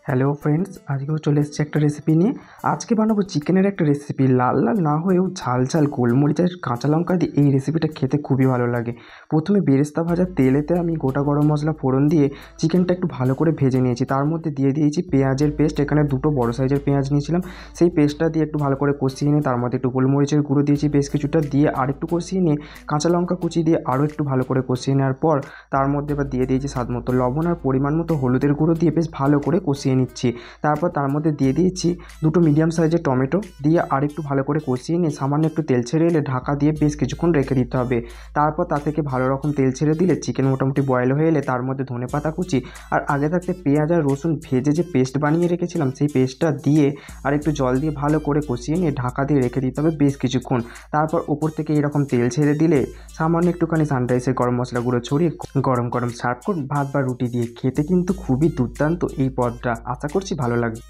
Hello friends, আজকেও চলে এসেছি একটা রেসিপি নিয়ে। আজকে বানাবো চিকেনের একটা রেসিপি। লাল লাল না হয়েও ঝাল ঝাল গোলমরিচ আর কাঁচা লঙ্কা দিয়ে এই রেসিপিটা খেতে খুবই ভালো লাগে। প্রথমে বেরেস্তা ভাজা তেলেতে আমি গোটা গরম মশলা ফোড়ন দিয়ে চিকেনটা একটু ভালো করে ভেজে নিয়েছি। তার মধ্যে দিয়ে দিয়েছি পেঁয়াজের পেস্ট। এখানে দুটো বড় সাইজের পেঁয়াজ নিয়েছিলাম। সেই পেস্টটা দিয়ে একটু ভালো করে কষিয়ে নিয়ে তার মধ্যে একটু গোলমরিচের গুঁড়ো দিয়েছি বেশ কিছুটা, দিয়ে আর একটু কষিয়ে নিয়ে কাঁচা লঙ্কা কুচি দিয়ে আরও একটু ভালো করে কষিয়ে নেওয়ার পর তার মধ্যে এবার দিয়ে দিয়েছি স্বাদ মতো লবণ আর পরিমাণ মতো হলুদের গুঁড়ো দিয়ে বেশ ভালো করে কষিয়ে নিচ্ছি। তারপর তার মধ্যে দিয়ে দিয়েছি দুটো মিডিয়াম সাইজের টমেটো, দিয়ে আর একটু ভালো করে কষিয়ে নিয়ে সামান্য একটু তেল ছেড়ে এলে ঢাকা দিয়ে বেশ কিছুক্ষণ রেখে দিতে হবে। তারপর তা থেকে ভালো রকম তেল ছেড়ে দিলে চিকেন মোটামুটি বয়েল হয়ে এলে তার মধ্যে ধনেপাতা কুচি আর আগে থাকতে পেঁয়াজ আর রসুন ভেজে যে পেস্ট বানিয়ে রেখেছিলাম সেই পেস্টটা দিয়ে আর একটু জল দিয়ে ভালো করে কষিয়ে নিয়ে ঢাকা দিয়ে রেখে দিতে হবে বেশ কিছুক্ষণ। তারপর ওপর থেকে এরকম তেল ছেড়ে দিলে সামান্য একটুখানি সানরাইসের গরম মশলা গুঁড়ো ছড়িয়ে গরম গরম সার্ভ করুন ভাত বা রুটি দিয়ে। খেতে কিন্তু খুবই দুর্দান্ত এই পদটা, আশা করছি ভালো লাগবে।